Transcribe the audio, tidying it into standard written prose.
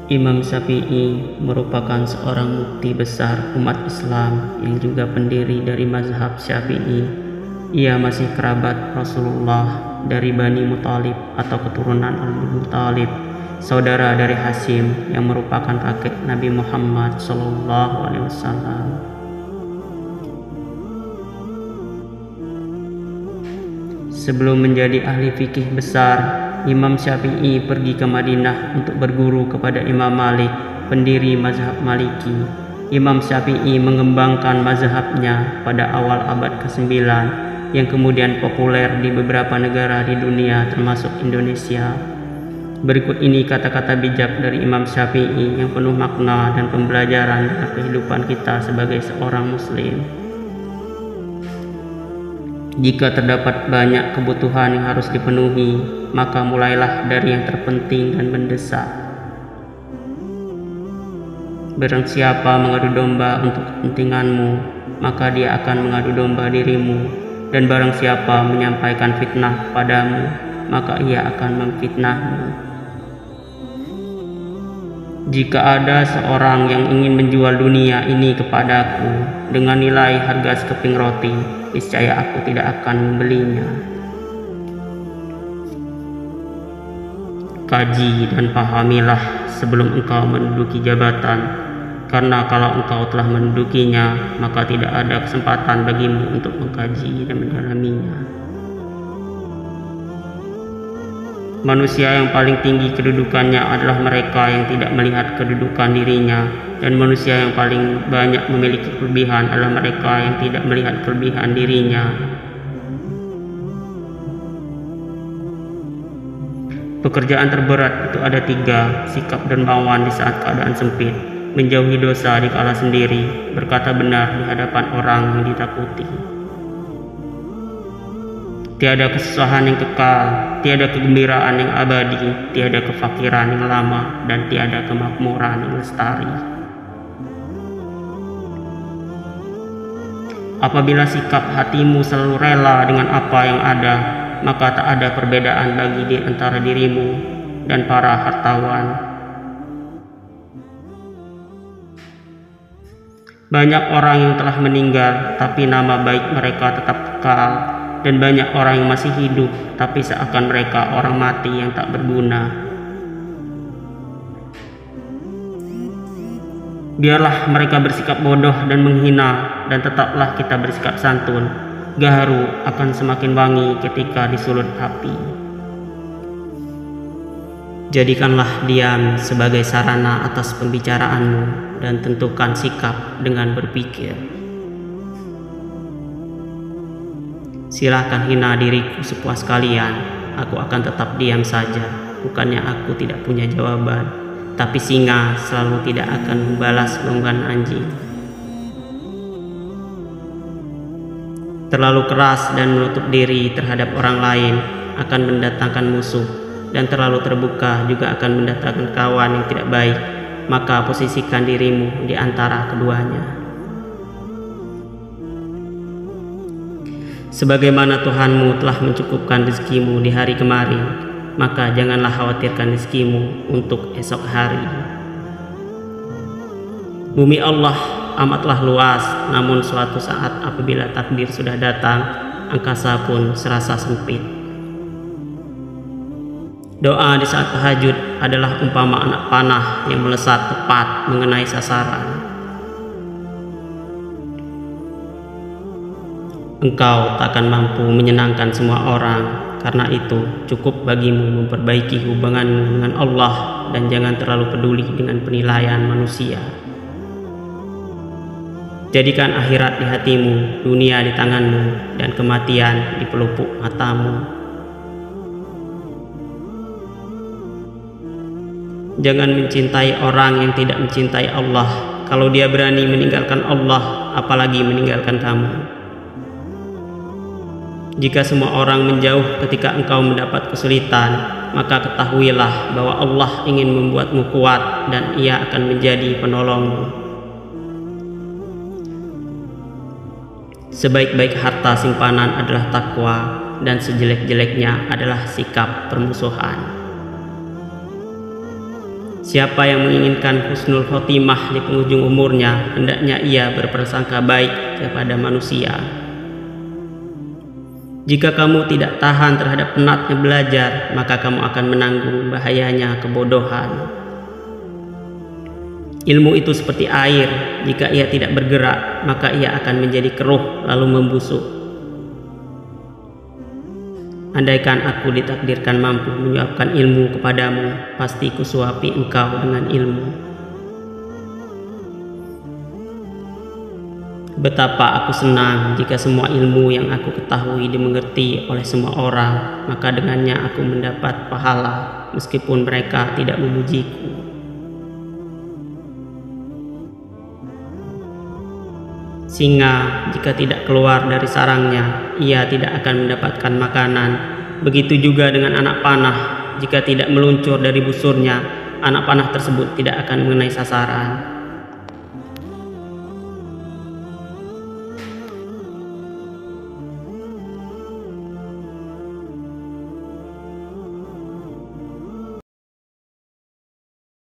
Imam Syafi'i merupakan seorang mufti besar umat Islam yang juga pendiri dari mazhab Syafi'i. Ia masih kerabat Rasulullah dari Bani Muthalib atau keturunan Al-Muthalib, saudara dari Hashim yang merupakan kakek Nabi Muhammad SAW. Sebelum menjadi ahli fikih besar, Imam Syafi'i pergi ke Madinah untuk berguru kepada Imam Malik, pendiri mazhab Maliki. Imam Syafi'i mengembangkan mazhabnya pada awal abad ke-9 yang kemudian populer di beberapa negara di dunia termasuk Indonesia. Berikut ini kata-kata bijak dari Imam Syafi'i yang penuh makna dan pembelajaran dalam kehidupan kita sebagai seorang muslim. Jika terdapat banyak kebutuhan yang harus dipenuhi, maka mulailah dari yang terpenting dan mendesak. Barang siapa mengadu domba untuk kepentinganmu, maka dia akan mengadu domba dirimu. Dan barang siapa menyampaikan fitnah padamu, maka ia akan memfitnahmu. Jika ada seorang yang ingin menjual dunia ini kepadaku dengan nilai harga sekeping roti, niscaya aku tidak akan membelinya. Kaji dan pahamilah sebelum engkau menduduki jabatan, karena kalau engkau telah mendudukinya, maka tidak ada kesempatan bagimu untuk mengkaji dan mendalaminya. Manusia yang paling tinggi kedudukannya adalah mereka yang tidak melihat kedudukan dirinya, dan manusia yang paling banyak memiliki kelebihan adalah mereka yang tidak melihat kelebihan dirinya. Pekerjaan terberat itu ada 3: sikap dermawan di saat keadaan sempit, menjauhi dosa di kala sendiri, berkata benar di hadapan orang yang ditakuti. Tiada kesusahan yang kekal, tiada kegembiraan yang abadi, tiada kefakiran yang lama, dan tiada kemakmuran yang lestari. Apabila sikap hatimu selalu rela dengan apa yang ada, maka tak ada perbedaan bagi di antara dirimu dan para hartawan. Banyak orang yang telah meninggal, tapi nama baik mereka tetap kekal. Dan banyak orang yang masih hidup, tapi seakan mereka orang mati yang tak berguna. Biarlah mereka bersikap bodoh dan menghina, dan tetaplah kita bersikap santun. Gaharu akan semakin wangi ketika disulut api. Jadikanlah diam sebagai sarana atas pembicaraanmu, dan tentukan sikap dengan berpikir. Silahkan hina diriku sepuas kalian, aku akan tetap diam saja. Bukannya aku tidak punya jawaban, tapi singa selalu tidak akan membalas gonggongan anjing. Terlalu keras dan menutup diri terhadap orang lain akan mendatangkan musuh, dan terlalu terbuka juga akan mendatangkan kawan yang tidak baik. Maka posisikan dirimu di antara keduanya. Sebagaimana Tuhanmu telah mencukupkan rezekimu di hari kemarin, maka janganlah khawatirkan rezekimu untuk esok hari. Bumi Allah amatlah luas, namun suatu saat apabila takdir sudah datang, angkasa pun serasa sempit. Doa di saat tahajud adalah umpama anak panah yang melesat tepat mengenai sasaran. Engkau tak akan mampu menyenangkan semua orang, karena itu cukup bagimu memperbaiki hubunganmu dengan Allah dan jangan terlalu peduli dengan penilaian manusia. Jadikan akhirat di hatimu, dunia di tanganmu, dan kematian di pelupuk matamu. Jangan mencintai orang yang tidak mencintai Allah. Kalau dia berani meninggalkan Allah, apalagi meninggalkan kamu. Jika semua orang menjauh ketika engkau mendapat kesulitan, maka ketahuilah bahwa Allah ingin membuatmu kuat dan Ia akan menjadi penolongmu. Sebaik-baik harta simpanan adalah takwa, dan sejelek-jeleknya adalah sikap permusuhan. Siapa yang menginginkan husnul khotimah di penghujung umurnya, hendaknya ia berprasangka baik kepada manusia. Jika kamu tidak tahan terhadap penatnya belajar, maka kamu akan menanggung bahayanya kebodohan. Ilmu itu seperti air, jika ia tidak bergerak, maka ia akan menjadi keruh lalu membusuk. Andaikan aku ditakdirkan mampu menyuapkan ilmu kepadamu, pasti kusuapi engkau dengan ilmu. Betapa aku senang jika semua ilmu yang aku ketahui dimengerti oleh semua orang, maka dengannya aku mendapat pahala meskipun mereka tidak memujiku. Singa jika tidak keluar dari sarangnya, ia tidak akan mendapatkan makanan. Begitu juga dengan anak panah, jika tidak meluncur dari busurnya, anak panah tersebut tidak akan mengenai sasaran.